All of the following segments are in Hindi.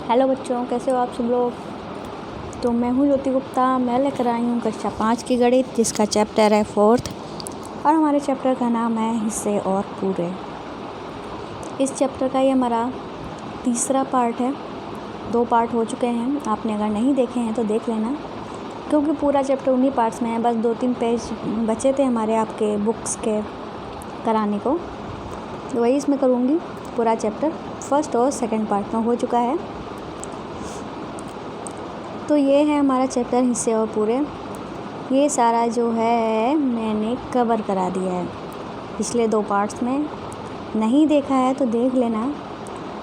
हेलो बच्चों, कैसे हो आप सब लोग। तो मैं हूँ ज्योति गुप्ता। मैं लेकर आई हूँ कक्षा 5 की गणित, जिसका चैप्टर है 4th और हमारे चैप्टर का नाम है हिस्से और पूरे। इस चैप्टर का ये हमारा तीसरा पार्ट है। 2 पार्ट हो चुके हैं, आपने अगर नहीं देखे हैं तो देख लेना, क्योंकि पूरा चैप्टर उन्हीं पार्ट्स में है। बस 2-3 पेज बचे थे हमारे आपके बुक्स के कराने को, तो वही इसमें करूँगी। पूरा चैप्टर फर्स्ट और सेकंड पार्ट में हो चुका है। तो ये है हमारा चैप्टर हिस्से और पूरे। ये सारा जो है मैंने कवर करा दिया है पिछले 2 पार्ट्स में। नहीं देखा है तो देख लेना,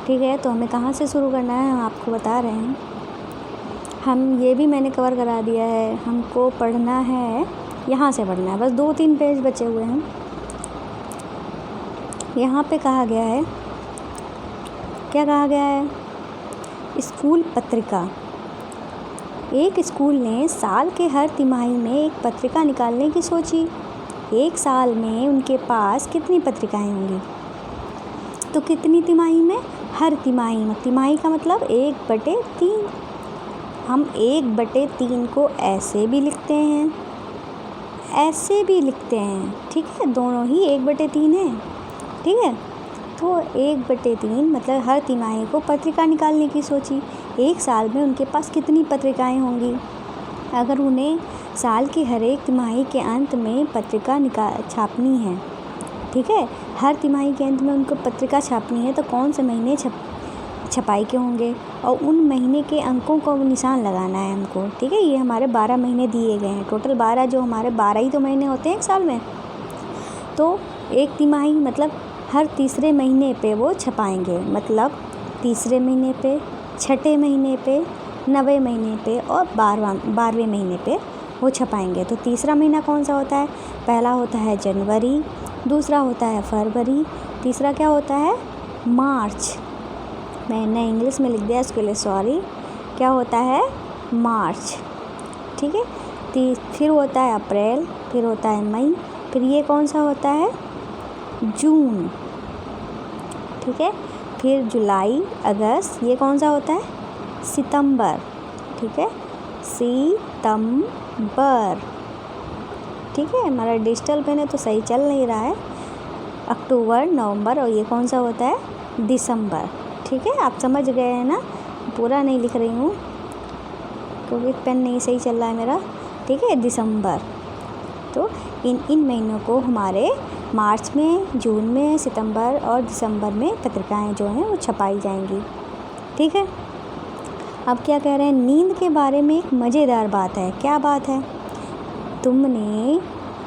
ठीक है। तो हमें कहाँ से शुरू करना है हम आपको बता रहे हैं। हम ये भी मैंने कवर करा दिया है। हमको पढ़ना है, यहाँ से पढ़ना है। बस 2-3 पेज बचे हुए हैं। यहाँ पे कहा गया है, क्या कहा गया है? स्कूल पत्रिका। एक स्कूल ने साल के हर तिमाही में एक पत्रिका निकालने की सोची। एक साल में उनके पास कितनी पत्रिकाएं होंगी? तो कितनी तिमाही में? हर तिमाही में। तिमाही का मतलब 1/3। हम 1/3 को ऐसे भी लिखते हैं, ऐसे भी लिखते हैं, ठीक है। दोनों ही 1/3 है, ठीक है। तो 1/3 मतलब हर तिमाही को पत्रिका निकालने की सोची। एक साल में उनके पास कितनी पत्रिकाएं होंगी? अगर उन्हें साल की हर एक तिमाही के अंत में पत्रिका छापनी है, ठीक है, हर तिमाही के अंत में उनको पत्रिका छापनी है, तो कौन से महीने छपाई के होंगे और उन महीने के अंकों को निशान लगाना है हमको, ठीक है। ये हमारे 12 महीने दिए गए हैं, टोटल 12, जो हमारे 12 ही तो महीने होते हैं एक साल में। तो एक तिमाही मतलब हर तीसरे महीने पे वो छपाएंगे, मतलब तीसरे महीने पे, छठे महीने पे, 9वें महीने पे और 12वें महीने पे वो छपाएंगे। तो तीसरा महीना कौन सा होता है? पहला होता है जनवरी, दूसरा होता है फरवरी, तीसरा क्या होता है? मार्च। मैंने इंग्लिश में लिख दिया, इसके लिए सॉरी। क्या होता है? मार्च, ठीक है। फिर होता है अप्रैल, फिर होता है मई, फिर ये कौन सा होता है? जून, ठीक है। फिर जुलाई, अगस्त, ये कौन सा होता है? सितंबर, ठीक है। सितंबर, ठीक है। हमारा डिजिटल पेन है तो सही चल नहीं रहा है। अक्टूबर, नवंबर और ये कौन सा होता है? दिसंबर, ठीक है। आप समझ गए हैं ना? पूरा नहीं लिख रही हूँ क्योंकि पेन नहीं सही चल रहा है मेरा, ठीक है। दिसंबर। तो इन महीनों को हमारे मार्च में, जून में, सितंबर और दिसंबर में पत्रिकाएं जो हैं वो छपाई जाएंगी, ठीक है। अब क्या कह रहे हैं? नींद के बारे में एक मज़ेदार बात है। क्या बात है? तुमने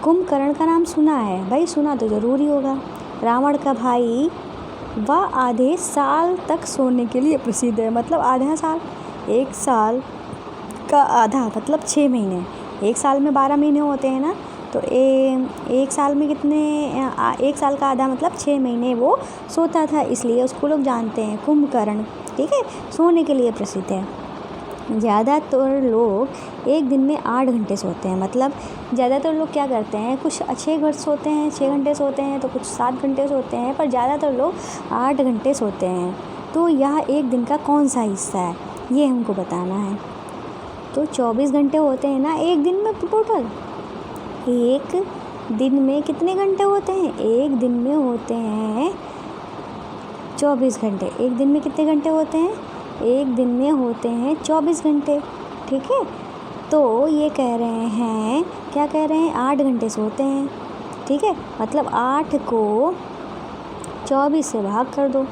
कुंभकर्ण का नाम सुना है? भाई सुना तो ज़रूरी होगा। रावण का भाई, वह आधे साल तक सोने के लिए प्रसिद्ध है। मतलब आधा साल, एक साल का आधा मतलब 6 महीने। एक साल में 12 महीने होते हैं ना, तो एक साल में कितने? एक साल का आधा मतलब 6 महीने वो सोता था, इसलिए उसको लोग जानते हैं कुंभकर्ण, ठीक है। सोने के लिए प्रसिद्ध है। ज़्यादातर लोग एक दिन में 8 घंटे सोते हैं। मतलब ज़्यादातर लोग क्या करते हैं, कुछ 6 घंटे सोते हैं, 6 घंटे सोते हैं, तो कुछ 7 घंटे सोते हैं, पर ज़्यादातर लोग 8 घंटे सोते हैं। तो यह एक दिन का कौन सा हिस्सा है, ये हमको बताना है। तो 24 घंटे होते हैं ना एक दिन में टोटल। एक दिन में कितने घंटे होते हैं? एक दिन में होते हैं 24 घंटे। एक दिन में कितने घंटे होते हैं? एक दिन में होते हैं 24 घंटे, ठीक है। तो ये कह रहे हैं, क्या कह रहे हैं? 8 घंटे सोते हैं, ठीक है। मतलब 8 को 24 से भाग कर दो,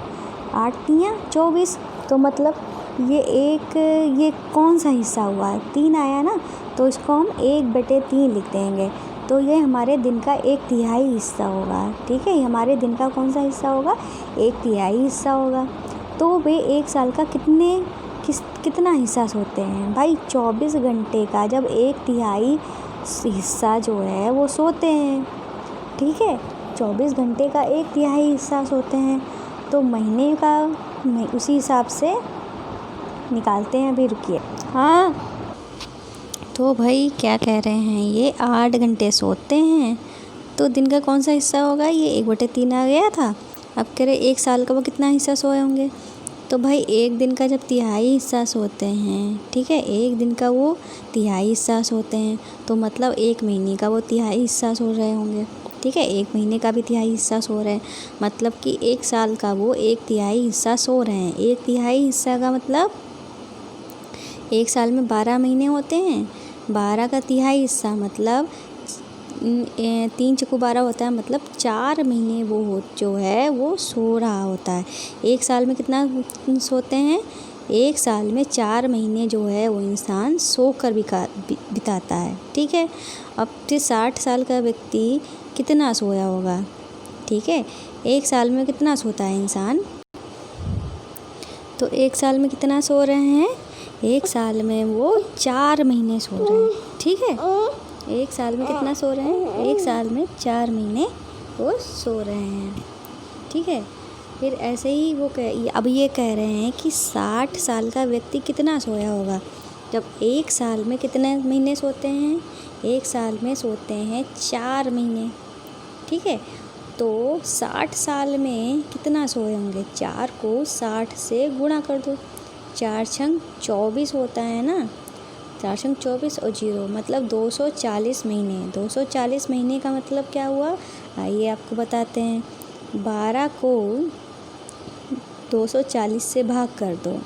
8 तियाँ 24। तो मतलब ये कौन सा हिस्सा हुआ? 3 आया ना, तो इसको हम 1/3 लिख देंगे। तो ये हमारे दिन का 1/3 हिस्सा होगा, ठीक है। ये हमारे दिन का कौन सा हिस्सा होगा? 1/3 हिस्सा होगा। तो वे एक साल का कितना हिस्सा सोते हैं? भाई 24 घंटे का जब 1/3 हिस्सा जो है वो सोते हैं, ठीक है। 24 घंटे का 1/3 हिस्सा सोते हैं, तो महीने का उसी हिसाब से निकालते हैं। अभी रुकिए, हाँ। तो भाई क्या कह रहे हैं, ये 8 घंटे सोते हैं, तो दिन का कौन सा हिस्सा होगा? ये 1/3 आ गया था। अब कह रहे एक साल का वो कितना हिस्सा सोए होंगे? तो भाई एक दिन का जब तिहाई हिस्सा सोते हैं, ठीक है, एक दिन का वो तिहाई हिस्सा सोते हैं, तो मतलब एक महीने का वो तिहाई हिस्सा सो रहे होंगे, ठीक है। एक महीने का भी तिहाई हिस्सा सो रहे हैं, मतलब कि एक साल का वो एक तिहाई हिस्सा सो रहे हैं। एक तिहाई हिस्सा का मतलब एक साल में 12 महीने होते हैं, 12 का तिहाई हिस्सा मतलब 3 चौको 12 होता है, मतलब 4 महीने वो जो है वो सो रहा होता है। एक साल में कितना सोते हैं? एक साल में 4 महीने जो है वो इंसान सोकर बिताता है, ठीक है। अब फिर 60 साल का व्यक्ति कितना सोया होगा, ठीक है। एक साल में कितना सोता है इंसान? तो एक साल में कितना सो रहे हैं? एक साल में वो 4 महीने सो रहे हैं, ठीक है। एक साल में कितना सो रहे हैं? एक साल में 4 महीने वो सो रहे हैं, ठीक है। फिर ऐसे ही अब ये कह रहे हैं कि 60 साल का व्यक्ति कितना सोया होगा। जब एक साल में कितने महीने सोते हैं? एक साल में सोते हैं 4 महीने, ठीक है। तो 60 साल में कितना सोए होंगे? 4 को 60 से गुणा कर दो, 4 छंग 24 होता है ना, 4 छंग 24 और 0 मतलब 240 महीने। 240 महीने का मतलब क्या हुआ? आइए आपको बताते हैं। 12 को 240 से भाग कर दो,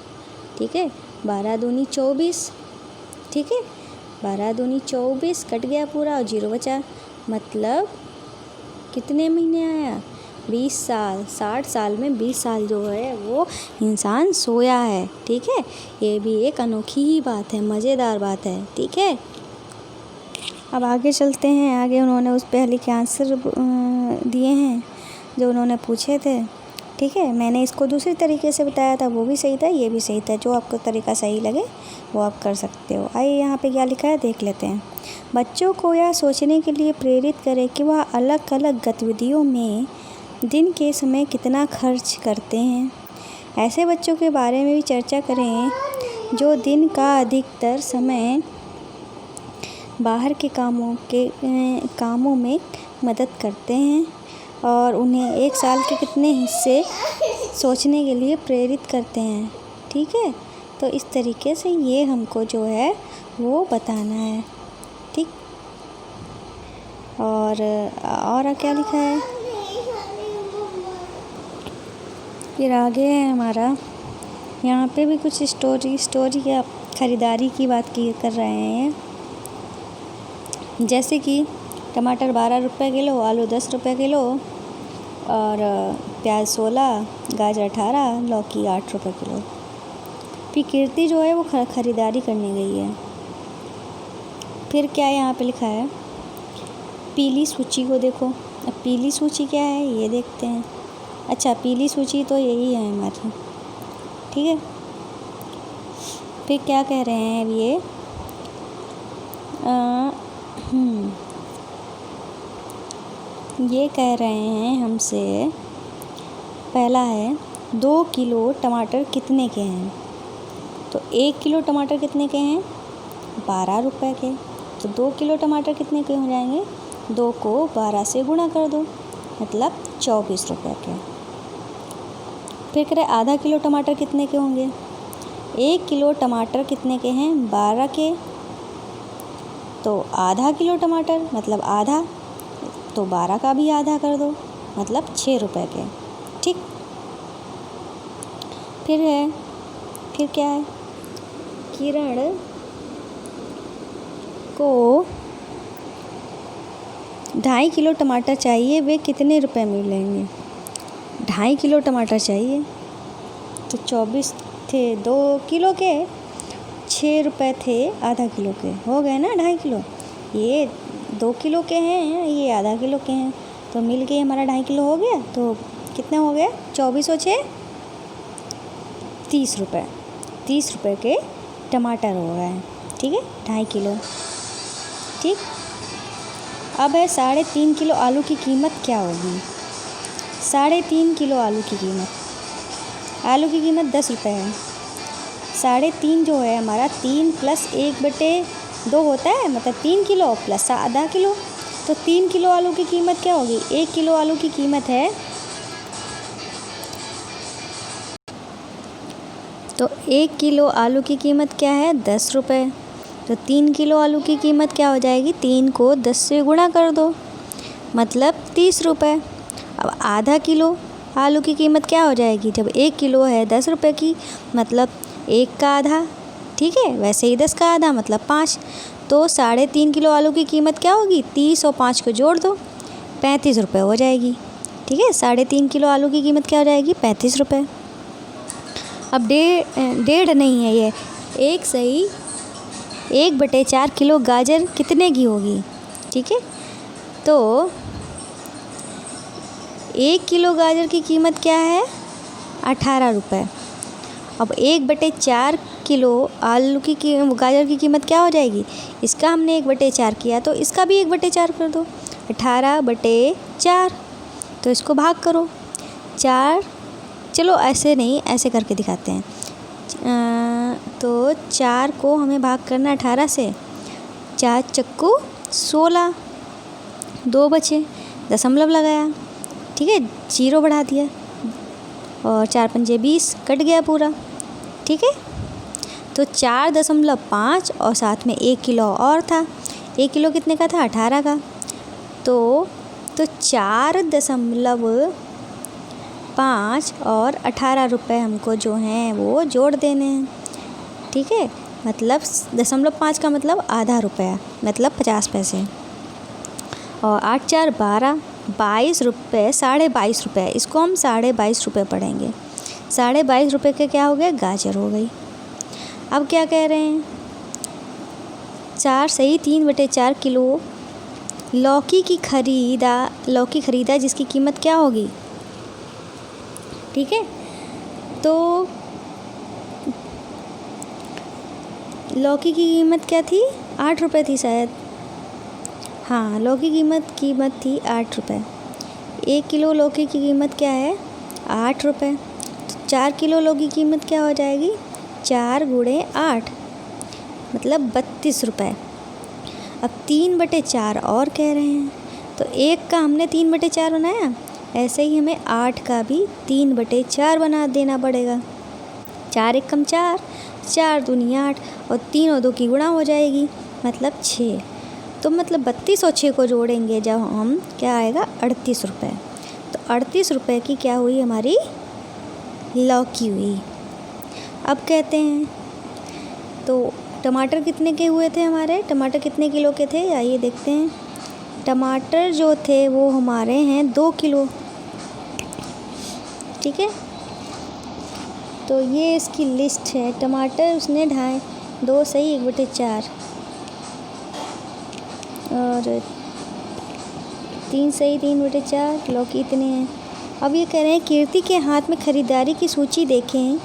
ठीक है। 12 दूनी 24, ठीक है। 12 दूनी 24 कट गया पूरा और 0 बचा, मतलब कितने महीने आया? 20 साल। 60 साल में 20 साल जो है वो इंसान सोया है, ठीक है। ये भी एक अनोखी ही बात है, मज़ेदार बात है, ठीक है। अब आगे चलते हैं। आगे उन्होंने उस पहले के आंसर दिए हैं जो उन्होंने पूछे थे, ठीक है। मैंने इसको दूसरी तरीके से बताया था, वो भी सही था, ये भी सही था। जो आपको तरीका सही लगे वो आप कर सकते हो। आइए यहाँ पे क्या लिखा है देख लेते हैं। बच्चों को यह सोचने के लिए प्रेरित करें कि वह अलग अलग गतिविधियों में दिन के समय कितना खर्च करते हैं। ऐसे बच्चों के बारे में भी चर्चा करें जो दिन का अधिकतर समय बाहर के कामों में मदद करते हैं और उन्हें एक साल के कितने हिस्से सोचने के लिए प्रेरित करते हैं, ठीक है। तो इस तरीके से ये हमको जो है वो बताना है, ठीक। और क्या लिखा है फिर आगे है हमारा, यहाँ पे भी कुछ स्टोरी या ख़रीदारी की बात कर रहे हैं। जैसे कि टमाटर 12 रुपये किलो, आलू 10 रुपये किलो और प्याज 16, गाजर 18, लौकी 8 रुपये किलो। फिर कीर्ति जो है वो ख़रीदारी करने गई है। फिर क्या यहाँ पे लिखा है? पीली सूची को देखो। अब पीली सूची क्या है ये देखते हैं। अच्छा, पीली सूची तो यही है हमारी, ठीक है। फिर क्या कह रहे हैं ये? ये कह रहे हैं हमसे, पहला है 2 किलो टमाटर कितने के हैं? तो 1 किलो टमाटर कितने के हैं? 12 रुपये के। तो 2 किलो टमाटर कितने के हो जाएंगे? 2 को 12 से गुणा कर दो, मतलब 24 रुपये के। फिर कह रहे आधा किलो टमाटर कितने के होंगे? 1 किलो टमाटर कितने के हैं? 12 के। तो आधा किलो टमाटर मतलब आधा, तो 12 का भी आधा कर दो, मतलब 6 रुपये के, ठीक। फिर क्या है? किरण को 2.5 किलो टमाटर चाहिए, वे कितने रुपए मिलेंगे? 2.5 किलो टमाटर चाहिए, तो 24 थे 2 किलो के, 6 रुपए थे आधा किलो के, हो गए ना 2.5 किलो। ये 2 किलो के हैं, ये आधा किलो के हैं, तो मिल के हमारा 2.5 किलो हो गया। तो कितना हो गया? 24 और 6 30 रुपये। 30 रुपये के टमाटर हो गए, ठीक है, 2.5 किलो, ठीक। अब है 3.5 किलो आलू की कीमत क्या होगी? 3.5 किलो आलू की कीमत 10 रुपये है। 3.5 जो है हमारा 3 + 1/2 होता है, मतलब 3 किलो प्लस आधा किलो। तो 3 किलो आलू की कीमत क्या होगी? 1 किलो आलू की कीमत है तो 1 किलो आलू की कीमत क्या है? 10 रुपये। तो 3 किलो आलू की कीमत क्या हो जाएगी? 3 को 10 से गुणा कर दो, मतलब 30 रुपये। अब आधा किलो आलू की कीमत क्या हो जाएगी? जब 1 किलो है 10 रुपये की, मतलब 1 का आधा, ठीक है। वैसे ही 10 का आधा मतलब 5। तो 3.5 किलो आलू की कीमत क्या होगी? 30 और 5 को जोड़ दो, 35 रुपये हो जाएगी, ठीक है। 3.5 किलो आलू की कीमत क्या हो जाएगी? 35 रुपये। अब डेढ़ नहीं है ये, एक सही 1/4 किलो गाजर कितने की होगी, ठीक है। तो 1 किलो गाजर की कीमत क्या है? 18 रुपये। अब 1/4 किलो आलू की गाजर की कीमत क्या हो जाएगी? इसका हमने 1/4 किया, तो इसका भी 1/4 कर दो, 18/4। तो इसको भाग करो 4, चलो ऐसे नहीं, ऐसे करके दिखाते हैं। तो 4 को हमें भाग करना 18 से, 4 चक्कू 16, 2 बचे, दशमलव लगाया, ठीक है, 0 बढ़ा दिया, और 4 पंजे 20, कट गया पूरा, ठीक है। तो 4.5 और साथ में 1 किलो और था। 1 किलो कितने का था? 18 का। तो 4.5 और 18 रुपये हमको जो हैं वो जोड़ देने हैं, ठीक है। मतलब 0.5 का मतलब आधा रुपया, मतलब 50 पैसे। और 8 4 12, 22 रुपये, 22.5 रुपये। इसको हम 22.5 रुपये पढ़ेंगे। 22.5 रुपये के क्या हो गए? गाजर हो गई। अब क्या कह रहे हैं? 4 सही 3/4 किलो लौकी खरीदा जिसकी कीमत क्या होगी, ठीक है। तो लौकी की कीमत क्या थी? 8 रुपये थी शायद, हाँ, लौकी की कीमत थी 8 रुपये। 1 किलो लौकी की कीमत क्या है? 8 रुपये। तो 4 किलो लौकी की कीमत क्या हो जाएगी? 4 × 8 मतलब 32 रुपये। अब 3/4 और कह रहे हैं, तो 1 का हमने 3/4 बनाया, ऐसे ही हमें 8 का भी 3/4 बना देना पड़ेगा। 4 एकम 4, 4 दूनी 8, और 3 और 2 की गुणा हो जाएगी, मतलब 6। तो मतलब 32 और 6 को जोड़ेंगे जब हम, क्या आएगा? 38 रुपये। तो 38 रुपये की क्या हुई? हमारी लौकी हुई। अब कहते हैं, तो टमाटर कितने के हुए थे हमारे? टमाटर कितने किलो के थे? आइए देखते हैं। टमाटर जो थे वो हमारे हैं 2 किलो, ठीक है। तो ये इसकी लिस्ट है। टमाटर उसने 2 सही 1/4 और 3 सही 3/4, लौकी इतने हैं। अब ये कह रहे हैं कीर्ति के हाथ में ख़रीदारी की सूची देखें,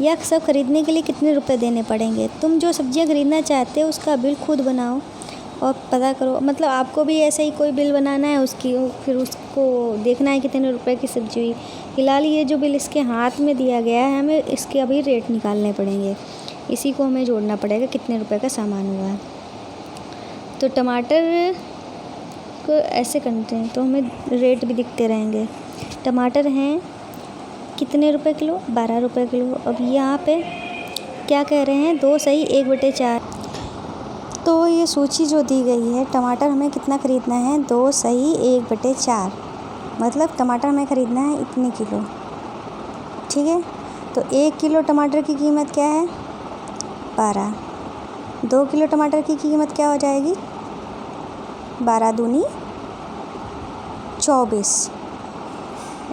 यह सब खरीदने के लिए कितने रुपए देने पड़ेंगे। तुम जो सब्जियां खरीदना चाहते हो उसका बिल खुद बनाओ और पता करो, मतलब आपको भी ऐसा ही कोई बिल बनाना है उसकी, फिर उसको देखना है कितने रुपए की सब्जी हुई। फिलहाल ये जो बिल इसके हाथ में दिया गया है, हमें इसके अभी रेट निकालने पड़ेंगे, इसी को हमें जोड़ना पड़ेगा कितने रुपए का सामान हुआ है। तो टमाटर को ऐसे करते हैं तो हमें रेट भी दिखते रहेंगे। टमाटर हैं कितने रुपए किलो? 12 रुपये किलो। अब यहाँ पे क्या कह रहे हैं? 2 सही 1/4। तो ये सूची जो दी गई है, टमाटर हमें कितना ख़रीदना है? 2 सही 1/4, मतलब टमाटर हमें ख़रीदना है इतने किलो, ठीक है। तो 1 किलो टमाटर की कीमत क्या है? 12। 2 किलो टमाटर की कीमत क्या हो जाएगी? 12 दूनी 24।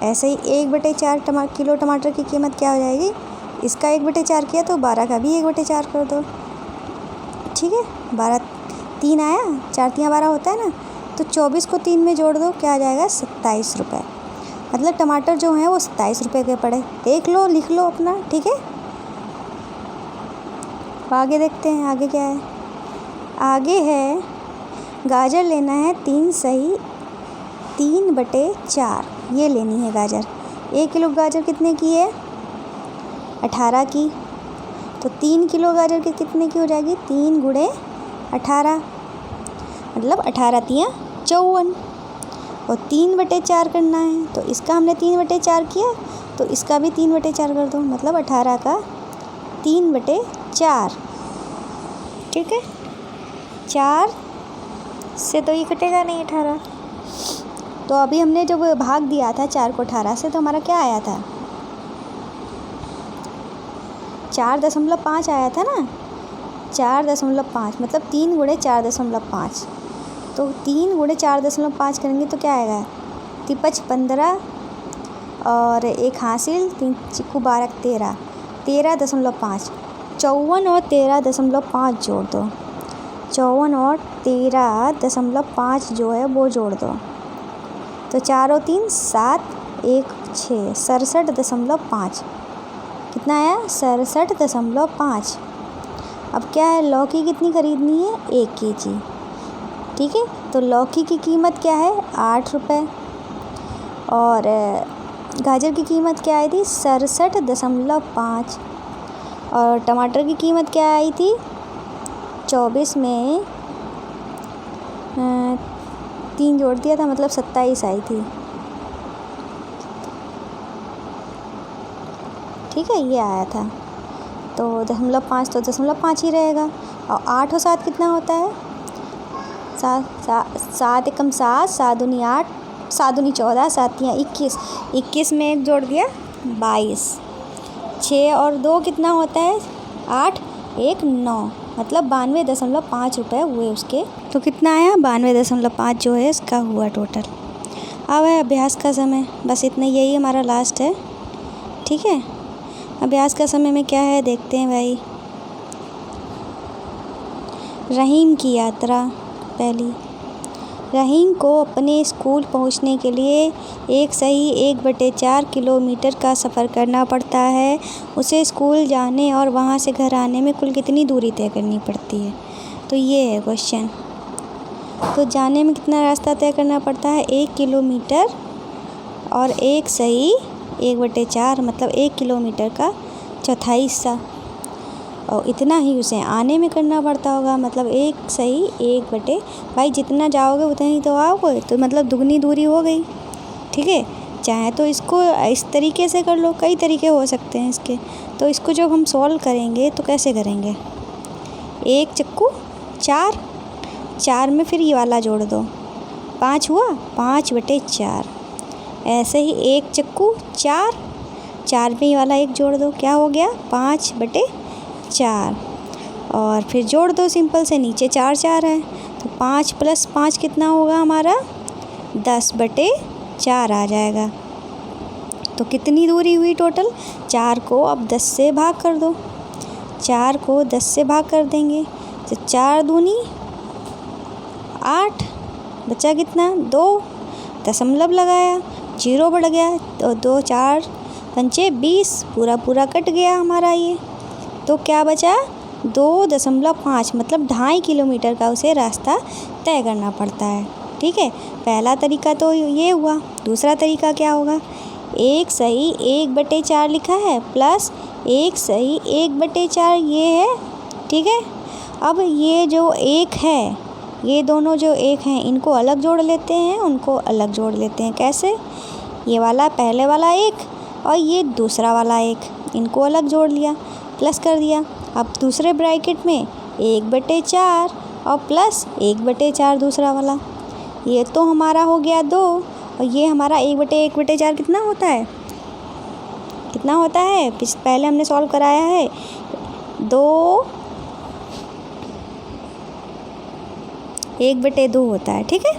ऐसे ही 1/4 किलो टमाटर की कीमत क्या हो जाएगी? इसका 1/4 किया तो 12 का भी 1/4 कर दो, ठीक है। 12 3 आया, 4 3 12 होता है ना, तो 24 को 3 में जोड़ दो, क्या आ जाएगा? 27 रुपये। मतलब टमाटर जो हैं वो 27 रुपये के पड़े। देख लो, लिख लो अपना, ठीक है। आगे देखते हैं, आगे क्या है। आगे है गाजर लेना है 3 सही 3/4, ये लेनी है गाजर। 1 किलो गाजर कितने की है? 18 की। तो 3 किलो गाजर की कितने की हो जाएगी? 3 × 18, मतलब 18 तियाँ 54, और 3/4 करना है, तो इसका हमने 3/4 किया, तो इसका भी 3/4 कर दो, मतलब 18 का 3/4। ठीक है, 4 से तो ये कटेगा नहीं 18। तो अभी हमने जब भाग दिया था 4 को 18 से, तो हमारा क्या आया था, 4.5 आया था ना। 4.5 मतलब 3 गुणे 4.5। तो 3 गुणे 4.5 करेंगे तो क्या आएगा, 15 और 1 हासिल, 3 चिक्कू 12 13, 13.5। 54 और 13.5 जोड़ दो, 54 और 13.5 जो है वो जोड़ दो। तो 4 और 3 7, 1 6, 67.5। कितना आया, 67.5। अब क्या है, लौकी कितनी खरीदनी है, 1 kg। ठीक है, तो लौकी की कीमत क्या है, 8 रुपये। और गाजर की कीमत क्या आई थी, 67.5। और टमाटर की कीमत क्या आई थी, 24 में 3 जोड़ दिया था, मतलब 27 आई थी। ठीक है, ये आया था। तो 0.5 तो 0.5 ही रहेगा। और 8 और 7 कितना होता है, 7 एकम 7, 7 दूनी 8, 7 दूनी 14, 7 तियां 21, 21 में 1 जोड़ दिया 22। 6 और 2 कितना होता है, 8, 1 9, मतलब 92.5 रुपये हुए उसके। तो कितना आया, 92.5 जो है इसका हुआ टोटल। अब है अभ्यास का समय, बस इतना, यही हमारा लास्ट है। ठीक है, अभ्यास का समय में क्या है देखते हैं भाई। रहीम की यात्रा। पहली, रहीम को अपने स्कूल पहुंचने के लिए एक सही 1/4 किलोमीटर का सफ़र करना पड़ता है। उसे स्कूल जाने और वहां से घर आने में कुल कितनी दूरी तय करनी पड़ती है। तो ये है क्वेश्चन। तो जाने में कितना रास्ता तय करना पड़ता है, 1 किलोमीटर, और एक सही 1/4 मतलब 1 किलोमीटर का चौथाई हिस्सा, और इतना ही उसे आने में करना पड़ता होगा, मतलब 1 सही 1 भाई जितना जाओगे उतना ही तो आओगे, तो मतलब दुगनी दूरी हो गई। ठीक है, चाहे तो इसको इस तरीके से कर लो, कई तरीके हो सकते हैं इसके। तो इसको जब हम सॉल्व करेंगे तो कैसे करेंगे, 1 चक्कू 4, 4 में फिर ये वाला जोड़ दो, 5 हुआ, 5/4। ऐसे ही 1 चक्कू 4, 4 में ये वाला 1 जोड़ दो, क्या हो गया, 5/4। और फिर जोड़ दो सिंपल से, नीचे 4 4 है, तो 5 + 5 कितना होगा हमारा, 10/4 आ जाएगा। तो कितनी दूरी हुई टोटल, 4 को अब 10 से भाग कर दो, 4 को 10 से भाग कर देंगे, तो 4 दूनी 8, बचा कितना, 2, दशमलव लगाया, 0 बढ़ गया, तो 2 4 पंचे 20, पूरा पूरा कट गया हमारा ये। तो क्या बचा, 2.5 मतलब 2.5 किलोमीटर का उसे रास्ता तय करना पड़ता है। ठीक है, पहला तरीका तो ये हुआ। दूसरा तरीका क्या होगा, 1 सही 1/4 लिखा है, प्लस 1 सही 1/4 ये है। ठीक है, अब ये जो 1 है, ये दोनों जो 1 हैं इनको अलग जोड़ लेते हैं, उनको अलग जोड़ लेते हैं। कैसे, ये वाला पहले वाला 1 और ये दूसरा वाला 1, इनको अलग जोड़ लिया, प्लस कर दिया। अब दूसरे ब्रैकेट में 1/4 और प्लस 1/4 दूसरा वाला, ये तो हमारा हो गया 2, और ये हमारा 1/4 कितना होता है, कितना होता है, पहले हमने सॉल्व कराया है, 2 1/2 होता है। ठीक है,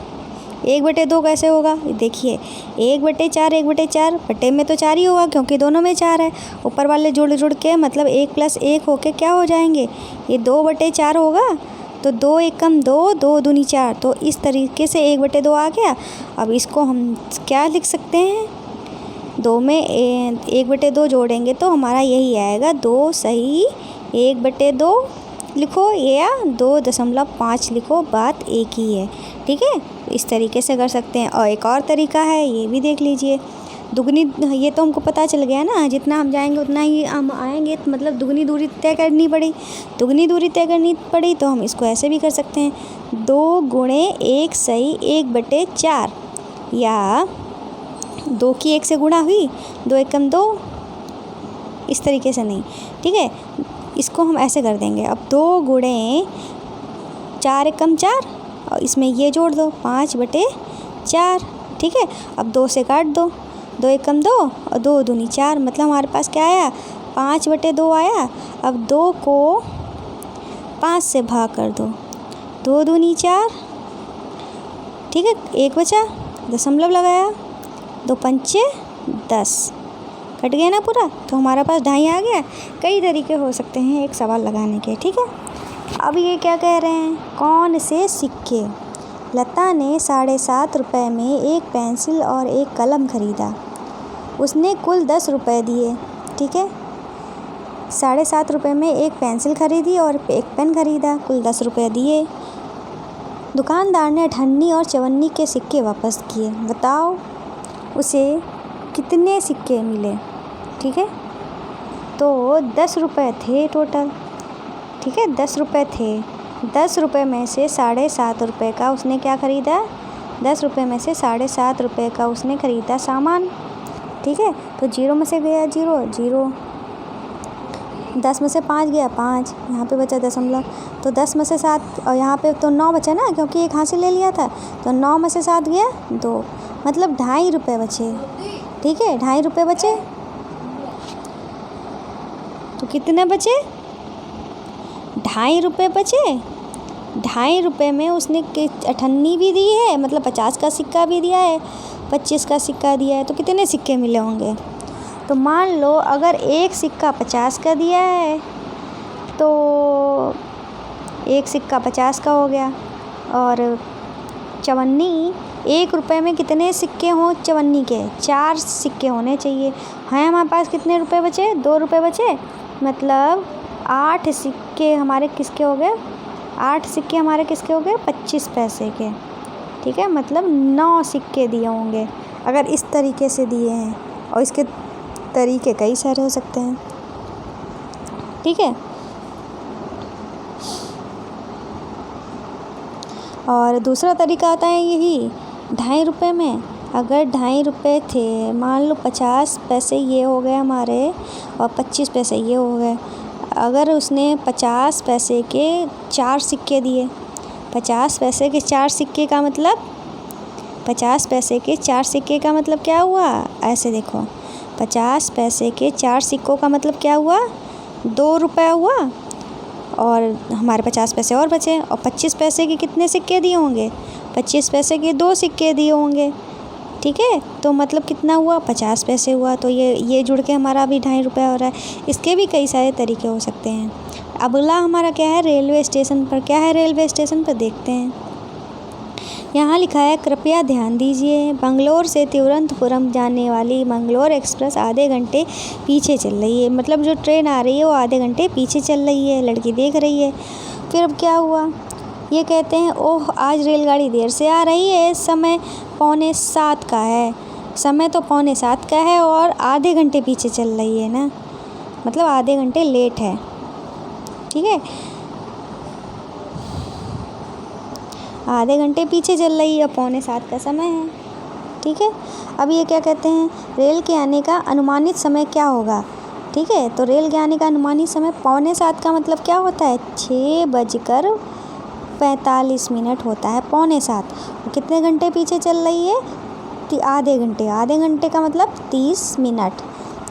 1/2 कैसे होगा, देखिए 1/4 1/4 बटे में तो 4 ही होगा, क्योंकि दोनों में 4 है। ऊपर वाले जुड़ के मतलब 1 + 1 होके क्या हो जाएंगे, ये 2/4 होगा। तो 2 एकम 2, 2 दूनी 4, तो इस तरीके से 1/2 आ गया। अब इसको हम क्या लिख सकते हैं, 2 में 1/2 जोड़ेंगे तो हमारा यही आएगा, 2 सही 1/2 लिखो, या 2.5 लिखो, बात एक ही है। ठीक है, इस तरीके से कर सकते हैं। और एक और तरीका है, ये भी देख लीजिए, दुगनी, ये तो हमको पता चल गया ना, जितना हम जाएंगे उतना ही हम आएंगे, तो मतलब दुगनी दूरी तय करनी पड़ी। दुगनी दूरी तय करनी पड़ी तो हम इसको ऐसे भी कर सकते हैं, 2 गुणे 1 सही 1/4, या 2 की 1 से गुणा हुई, 2 एकम 2, इस तरीके से नहीं, ठीक है, इसको हम ऐसे कर देंगे। अब 2 गुणे 4 एकम 4 और इसमें ये जोड़ दो 5/4, ठीक है। अब 2 से काट दो, 2 एकम 2 और 2 दूनी 4, मतलब हमारे पास क्या आया 5/2 आया। अब 2 को 5 से भाग कर दो, 2 दूनी 4, ठीक है, 1 बचा, दशमलव लगाया, 2 पंचे 10, कट गया ना पूरा, तो हमारा पास 2.5 आ गया। कई तरीके हो सकते हैं एक सवाल लगाने के, ठीक है। अब ये क्या कह रहे हैं, कौन से सिक्के। लता ने 7.5 रुपये में एक पेंसिल और एक कलम खरीदा। उसने कुल 10 रुपये दिए, ठीक है। 7.5 रुपये में एक पेंसिल खरीदी और एक पेन खरीदा, कुल 10 रुपये दिए। दुकानदार ने 58 और 54 के सिक्के वापस किए। बताओ उसे कितने सिक्के मिले, ठीक है। तो 10 रुपये थे टोटल, ठीक है, 10 रुपये थे। 10 रुपये में से 7.5 रुपये का उसने क्या ख़रीदा, 10 रुपये में से 7.5 रुपये का उसने ख़रीदा सामान, ठीक है। तो 0 में से गया 0, 0, 10 में से 5 गया 5, यहाँ पे बचा दशमलव, तो 10 में से 7 और यहाँ पे तो 9 बचा ना, क्योंकि एक हासिल ले लिया था, तो 9 में से 7 गया 2, मतलब 2.5 रुपये बचे, ठीक है, 2.5 रुपये बचे। तो कितने बचे, 2.5 रुपये बचे। 2.5 रुपये में उसने 58 भी दी है, मतलब 50 का सिक्का भी दिया है, 25 का सिक्का दिया है, तो कितने सिक्के मिले होंगे। तो मान लो अगर एक सिक्का 50 का दिया है तो एक सिक्का 50 का हो गया, और 54 1 रुपये में कितने सिक्के हों 54 के, 4 सिक्के होने चाहिए। हैं हमारे पास कितने रुपए बचे, 2 रुपये बचे, मतलब 8 सिक्के हमारे किसके हो गए, 8 सिक्के हमारे किसके हो गए 25 पैसे के, ठीक है। मतलब 9 सिक्के दिए होंगे अगर इस तरीके से दिए हैं, और इसके तरीके कई सारे हो सकते हैं, ठीक है। और दूसरा तरीका आता है यही 2.5 रुपये में। अगर 2.5 रुपये थे, मान लो 50 पैसे ये हो गए हमारे और 25 पैसे ये हो गए। अगर उसने 50 पैसे के 4 सिक्के दिए, 50 पैसे के 4 सिक्के का मतलब 50 पैसे के 4 सिक्के का मतलब क्या हुआ, ऐसे देखो, 50 पैसे के 4 सिक्कों का मतलब क्या हुआ, 2 रुपये हुआ, और हमारे 50 पैसे और बचे, और 25 पैसे के कितने सिक्के दिए होंगे, 25 पैसे के 2 सिक्के दिए होंगे, ठीक है। तो मतलब कितना हुआ, 50 पैसे हुआ। तो ये जुड़ के हमारा अभी 2.5 रुपये हो रहा है। इसके भी कई सारे तरीके हो सकते हैं। अगला हमारा क्या है, रेलवे स्टेशन पर। क्या है रेलवे स्टेशन पर, देखते हैं। यहाँ लिखा है, कृपया ध्यान दीजिए, बंगलोर से तिरुवनंतपुरम जाने वाली मंगलोर एक्सप्रेस आधे घंटे पीछे चल रही है। मतलब जो ट्रेन आ रही है वो आधे घंटे पीछे चल रही है, लड़की देख रही है। फिर अब क्या हुआ, ये कहते हैं, ओह आज रेलगाड़ी देर से आ रही है, समय 6:45 का है। समय तो 6:45 का है और आधे घंटे पीछे चल रही है ना, मतलब आधे घंटे लेट है, ठीक है, आधे घंटे पीछे चल रही है, 6:45 का समय है, ठीक है। अब ये क्या कहते हैं, रेल के आने का अनुमानित समय क्या होगा, ठीक है। तो रेल के आने का अनुमानित समय 6:45 का मतलब क्या होता है, 6:45 होता है 6:45। कितने घंटे पीछे चल रही है, आधे घंटे, आधे घंटे का मतलब 30 मिनट,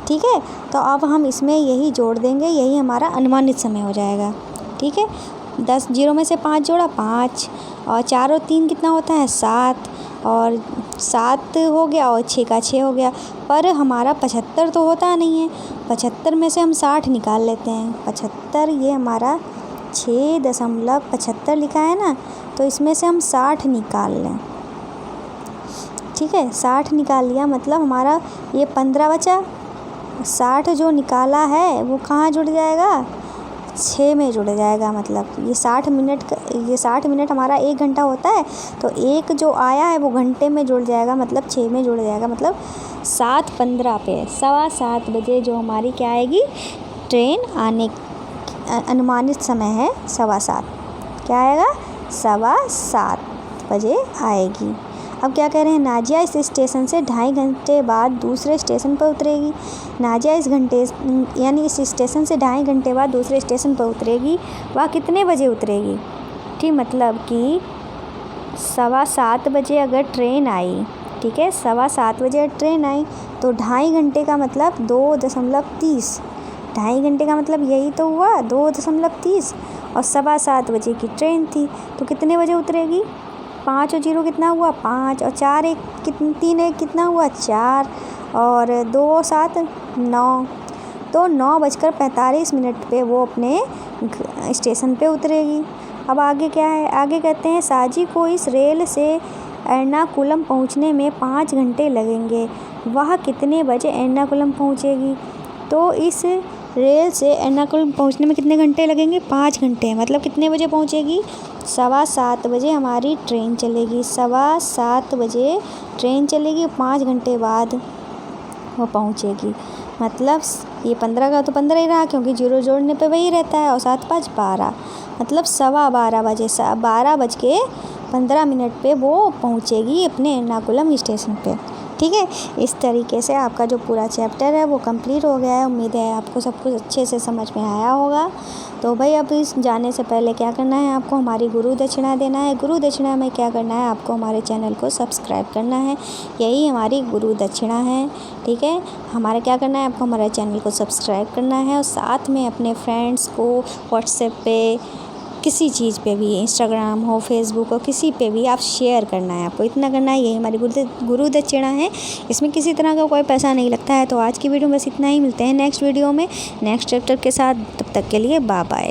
ठीक है। तो अब हम इसमें यही जोड़ देंगे, यही हमारा अनुमानित समय हो जाएगा, ठीक है। 10 0 में से 5 जोड़ा 5, और 4 और 3 कितना होता है 7, और 7 हो गया और 6 का 6 हो गया। पर हमारा 75 तो होता नहीं है, 75 में से हम 60 निकाल लेते हैं। 75 ये हमारा 6.75 लिखा है ना, तो इसमें से हम 60 निकाल लें, ठीक है। 60 निकाल लिया, मतलब हमारा ये 15 बचा। 60 जो निकाला है वो कहाँ जुड़ जाएगा, 6 में जुड़ जाएगा। मतलब ये 60 मिनट हमारा 1 घंटा होता है, तो एक जो आया है वो घंटे में जुड़ जाएगा, मतलब 6 में जुड़ जाएगा। मतलब 7:15 पे 7:15 बजे जो हमारी क्या आएगी ट्रेन आने, अनुमानित समय है 7:15, क्या आएगा 7:15 बजे आएगी। अब क्या कह रहे हैं, नाजिया इस स्टेशन से 2.5 घंटे बाद दूसरे स्टेशन पर उतरेगी। नाजिया इस स्टेशन से 2.5 घंटे बाद दूसरे स्टेशन पर उतरेगी। वह कितने बजे उतरेगी? ठीक, मतलब कि 7:15 बजे अगर ट्रेन आई, ठीक है, 7:15 बजे ट्रेन आई तो 2.5 घंटे का मतलब 2.30, 2.5 घंटे का मतलब यही तो हुआ 2.30, और 7:15 बजे की ट्रेन थी तो कितने बजे उतरेगी? 5 और 0 कितना हुआ? 5, और 4 1 3 1 कितना हुआ? 4, और 2 और 7 9। तो 9:45 पे वो अपने स्टेशन पे उतरेगी। अब आगे क्या है? आगे कहते हैं साजी को इस रेल से एर्नाकुलम पहुंचने में 5 घंटे लगेंगे। वह कितने बजे एर्नाकुलम पहुंचेगी? तो इस रेल से एर्नाकुलम पहुंचने में कितने घंटे लगेंगे? 5 घंटे। मतलब कितने बजे पहुंचेगी? 7:15 बजे हमारी ट्रेन चलेगी। 7:15 बजे ट्रेन चलेगी, 5 घंटे बाद वो पहुंचेगी। मतलब ये 15 का तो 15 ही रहा, क्योंकि 0 जोड़ने पे वही रहता है, और 7 5 12, मतलब 12:15 बजे 12:15 पे वो पहुंचेगी अपने एर्नाकुलम स्टेशन पे। ठीक है, इस तरीके से आपका जो पूरा चैप्टर है वो कंप्लीट हो गया है। उम्मीद है आपको सब कुछ अच्छे से समझ में आया होगा। तो भाई अब इस जाने से पहले क्या करना है, आपको हमारी गुरु दक्षिणा देना है। गुरु दक्षिणा में क्या करना है, आपको हमारे चैनल को सब्सक्राइब करना है, यही हमारी गुरु दक्षिणा है। ठीक है, हमारा क्या करना है, आपको हमारे चैनल को सब्सक्राइब करना है, और साथ में अपने फ्रेंड्स को व्हाट्सएप पे, किसी चीज़ पे भी, इंस्टाग्राम हो, फेसबुक हो, किसी पे भी आप शेयर करना है। आपको इतना करना है, यही हमारी गुरु दक्षिणा है। इसमें किसी तरह का कोई पैसा नहीं लगता है। तो आज की वीडियो में बस इतना ही। मिलते हैं नेक्स्ट वीडियो में नेक्स्ट चैप्टर के साथ। तब तक के लिए बाय बाय।